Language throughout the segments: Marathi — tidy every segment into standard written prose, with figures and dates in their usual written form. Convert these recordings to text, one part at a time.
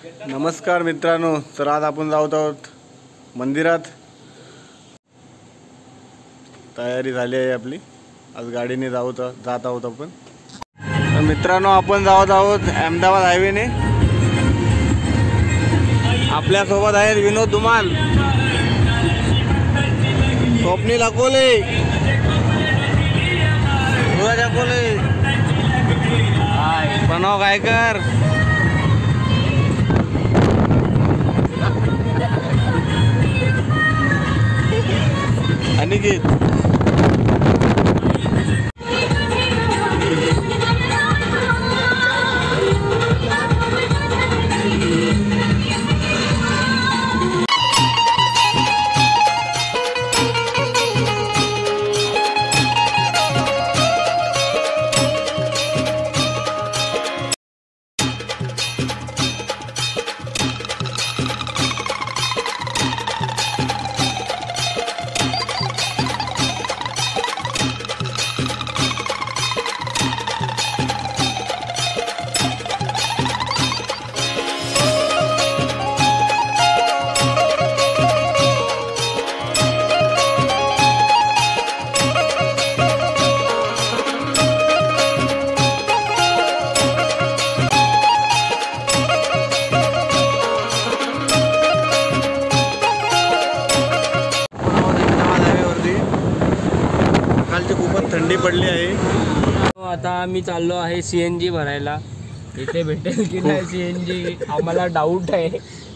नमस्कार मित्रांनो, तर आज आपण जात आहोत मंदिरात। तयारी झाली आहे आपली, आज गाडीने जात आहोत आपण। तर मित्रांनो, आपण जात आहोत अहमदाबाद हायवेने। आपल्या सोबत आहेत विनोद धुमाल, स्वप्नील अकोले, सूरज अकोले, प्रणव गायकर, अनिकेत। खूपच थंडी पडली आहे। आता आम्ही चाललो आहे CNG भरायला। इथे भेटेल की नाही CNG आम्हाला डाऊट आहे,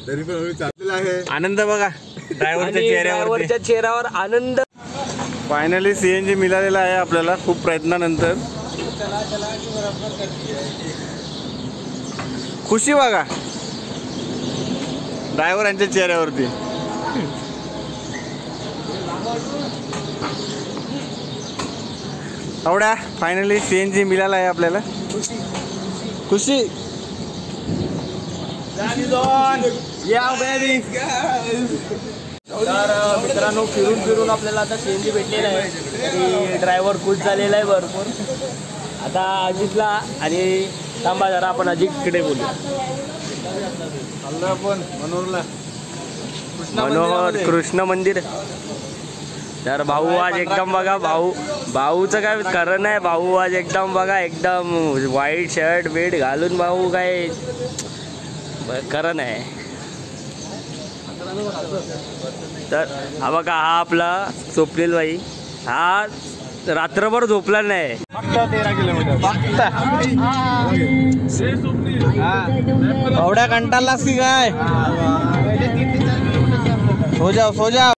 तरी पण आम्ही चाललेलो आहे। आनंद बघा ड्रायव्हरच्या चेहऱ्यावर आनंद। फायनली CNG मिळालेला आहे आपल्याला खूप प्रयत्नानंतर। खुशी बघा ड्रायव्हरांच्या चेहऱ्यावरती। एवढा फायनली CNG मिळाला आहे आपल्याला। खुशी तर मित्रांनो, फिरून आपल्याला आता CNG भेटलेला आहे आणि ड्रायव्हर खुश झालेला आहे भरपूर। आता अजितला आणि थांबा जरा, आपण अजितकडे बोलू। आपण मनोहर कृष्ण मंदिर। तर भाऊ आज एकदम बघा, भाऊचं काय कारण आहे, भाऊ आज एकदम बघा, एकदम व्हाईट शर्ट बेट घालून भाऊ काय कारण आहे। तर हा बघा, हा आपला स्वप्नील भाई, हा रात्रभर झोपला नाही। फक्त 13 किलोमीटर एवढ्या कंटाळलास की काय? सो जाओ।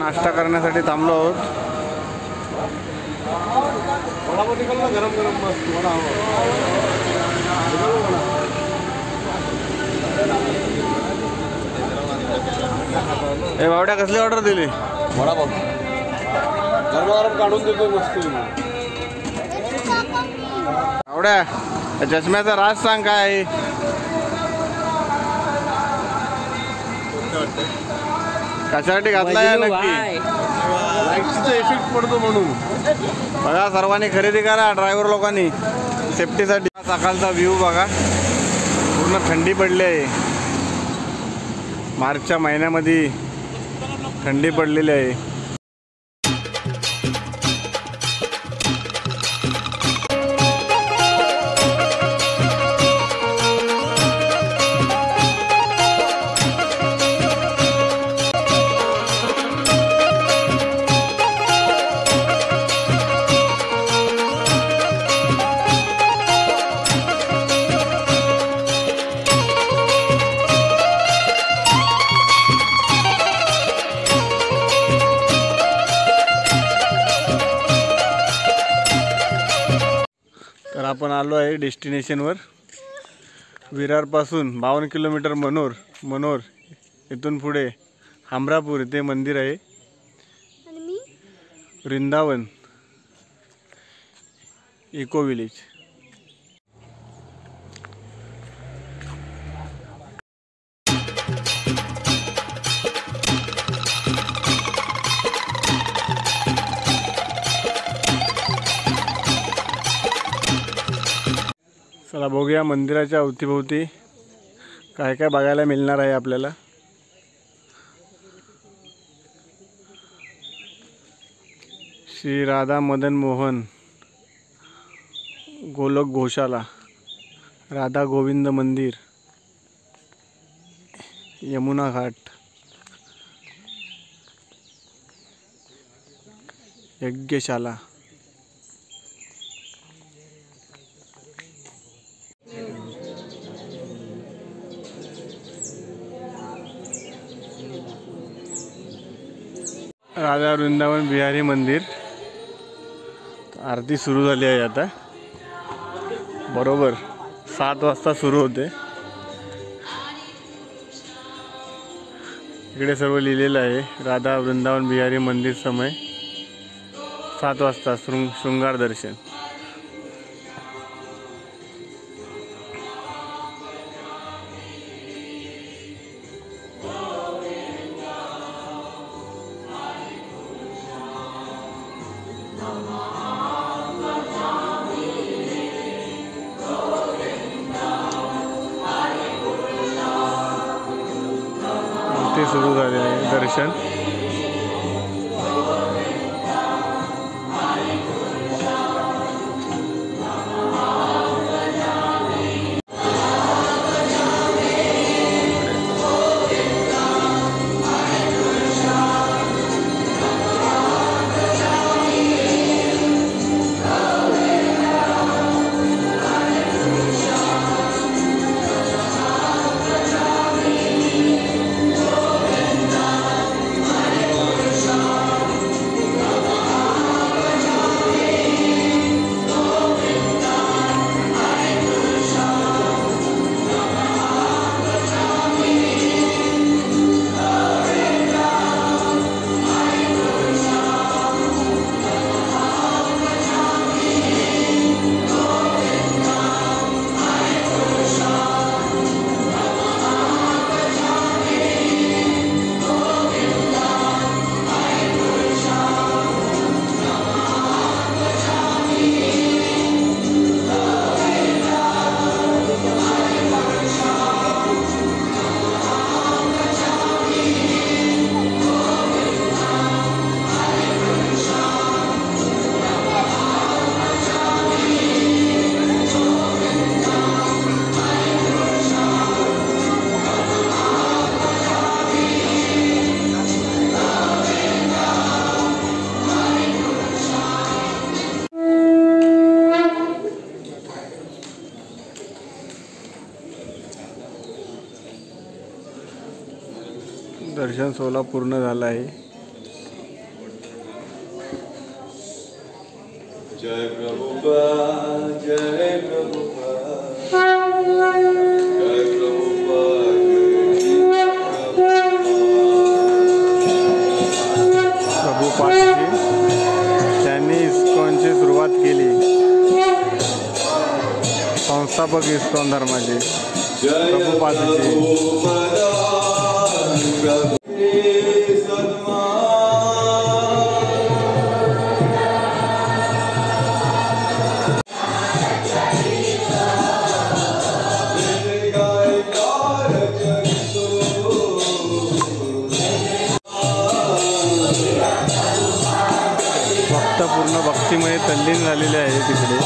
नाश्ता करण्यासाठी थांबलो आहोत। गरम गरम मस्त वडा। ए बावड्या, कसली ऑर्डर दिली? वडापाव गरम गरम काढून देतो मस्त। बावड्या, चष्म्याचा राज सांग काय आहे? कशासाठी घातला आहे नक्की? लाईटचा इफेक्ट पडतो म्हणून। बघा, सर्वांनी खरेदी करा, ड्रायव्हर लोकांनी सेफ्टीसाठी। सकाळचा व्ह्यू बघा, पूर्ण थंडी पडली आहे। मार्चच्या महिन्यामध्ये थंडी पडलेली आहे। आपण आलो आहे डेस्टिनेशनवर। विरारपासून 52 किलोमीटर मनोर इथून पुढे हमरापूर इथे मंदिर आहे. Vrindavan eco village. चला बघूया मंदिराच्या अवतीभोवती काय काय बघायला मिळणार आहे आपल्याला. श्री राधा मदन मोहन गोलोक गोशाला, राधा गोविंद मंदिर, यमुना घाट, यज्ञशाला. राधा वृंदावन बिहारी मंदिर. आरती सुरू झाली आहे आता. बरोबर 7 वाजता सुरू होते. इकडे सर्व लिहिलेलं आहे. राधा वृंदावन बिहारी मंदिर समय 7 वाजता शृंगार दर्शन. ते सुरू झाले आहे दर्शन. दर्शन सोहळा पूर्ण झाला आहे. जय प्रभुपाद, जय प्रभुपाद, जय प्रभुपाद, प्रभुपादजी त्यांनी इस्कॉनची सुरुवात केली. संस्थापक इस्कॉन धर्माचे प्रभुपादजी. भक्त पूर्ण भक्तीमध्ये तल्लीन झालेले आहे तिकडे.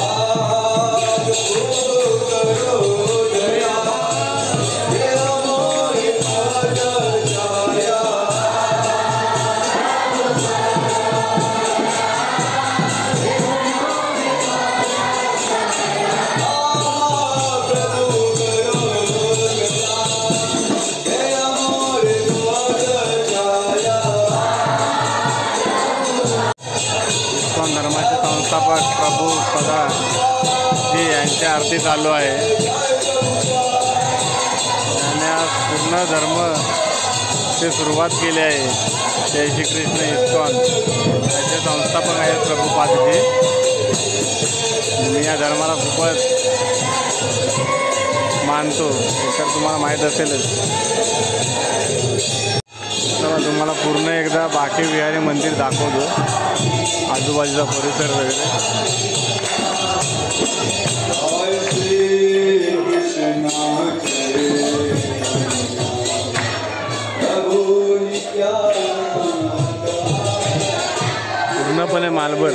धर्माचे संस्थापक प्रभुपाद जी यांची आरती चालू आहे. पूर्ण धर्म ते सुरुवात केली आहे. जय श्री कृष्ण इस्कॉन त्याचे संस्थापक आहेत प्रभुपादजी. मी या धर्माला खूपच मानतो, तर तुम्हाला माहीत असेलच. तर तुम्हाला पूर्ण एकदा बाकी विहारी मंदिर दाखवतो, आजूबाजूचा परिसर वगैरे. पूर्णपणे मार्बल.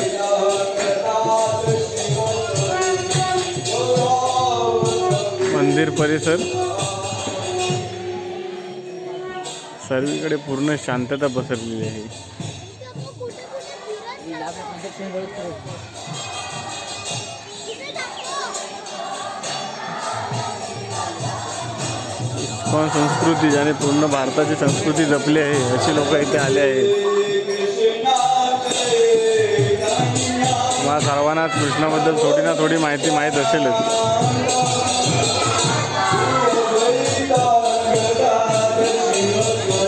मंदिर परिसर सर्वीकडे पूर्ण शांतता पसरलेली आहे. इस्कॉन संस्कृती ज्याने पूर्ण भारताची संस्कृती जपली आहे अशी लोक इथे आले आहेत. मला सर्वांनाच कृष्णाबद्दल थोडी ना थोडी माहिती माहीत असेलच.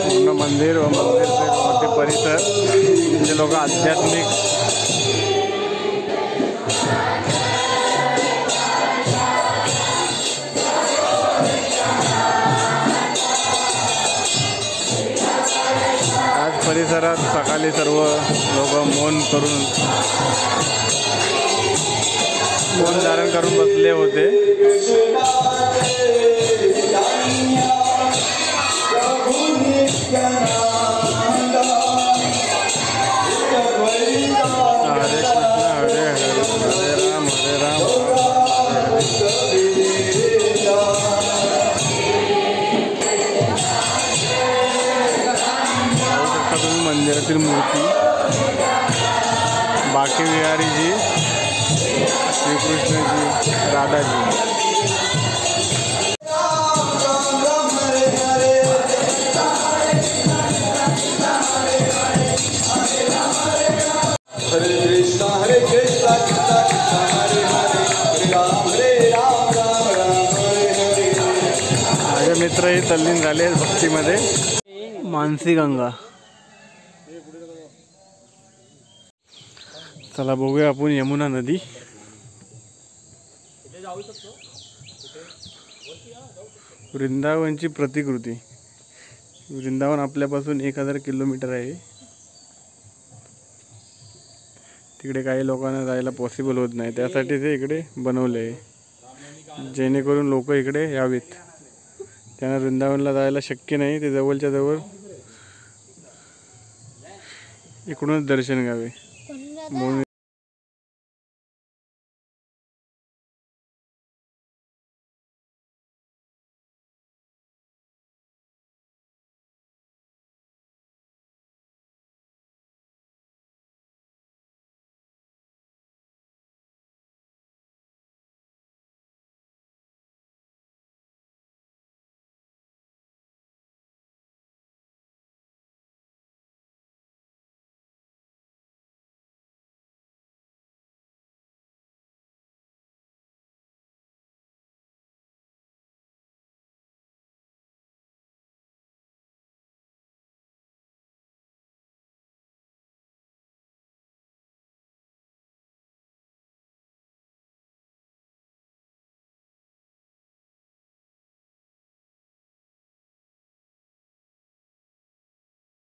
पूर्ण मंदिर व मंदिरचे परिसर जे लोक आध्यात्मिक आज परिसरात सकाळी सर्व लोक मौन धारण करून बसले होते. हरे कृष्ण हरे हरे हरे राम तुम्ही मंदिरातील मूर्ती बाकी विहारीजी, श्रीकृष्णजी, राधाजी. हरे कृष्णा कृष्णा कृष्णा हरे हरे हरे राम राम राम हरे हरे. माझे मित्रही तल्लीन झाले भक्तीमध्ये. मानसी गंगा. चला बघूया आपण यमुना नदी. वृंदावनची प्रतिकृती. वृंदावन आपल्यापासून 1000 किलोमीटर आहे. तिकडे काही लोकांना जायला पॉसिबल होत नाही, त्यासाठी ते इकडे बनवले आहे जेणेकरून लोक इकडे यावेत. त्यांना वृंदावनला जायला शक्य नाही, ते जवळच्या जवळ इकडूनच दर्शन घ्यावे म्हणून.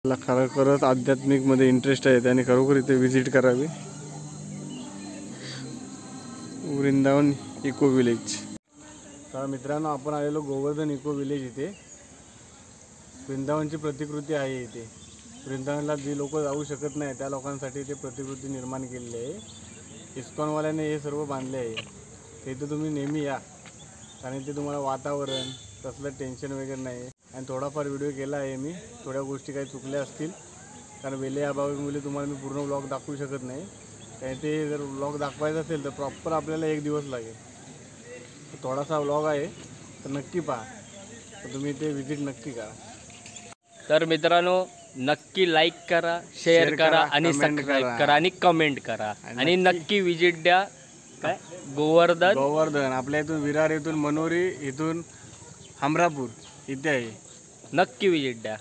खरोखरच आध्यात्मिक मध्ये इंटरेस्ट आहे त्याने खरोखर इथे व्हिजिट करावी. Vrindavan eco village. तर मित्रांनो आपण आलेलो गोवर्धन इको विलेज. इथे वृंदावनची प्रतिकृती आहे. इथे वृंदावनला जी लोक जाऊ शकत नाही त्या लोकांसाठी इथे प्रतिकृती निर्माण केलेली आहे. इस्कॉनवाल्याने हे सर्व बांधले आहे. तर इथे तुम्ही नेहमी या, कारण इथे तुम्हाला वातावरण कसलं टेन्शन वगैरे नाही. आणि थोडाफार व्हिडिओ केला आहे मी, थोड्या गोष्टी काही चुकल्या असतील कारण वेळे अभावामुळे तुम्हाला मी पूर्ण व्लॉग दाखवू शकत नाही. कारण ते जर व्लॉग दाखवायचा असेल तर प्रॉपर आपल्याला 1 दिवस लागेल. थोडासा व्लॉग आहे तर नक्की पहा. तर तुम्ही इथे व्हिजिट नक्की करा. तर मित्रांनो नक्की लाईक करा, शेअर करा आणि सबस्क्राईब करा आणि कमेंट करा आणि नक्की व्हिजिट द्या. काय गोवर्धन आपल्या इथून विरार, इथून मनोरी, इथून हमरापूर इथे आहे. नक्की विजिट द्या.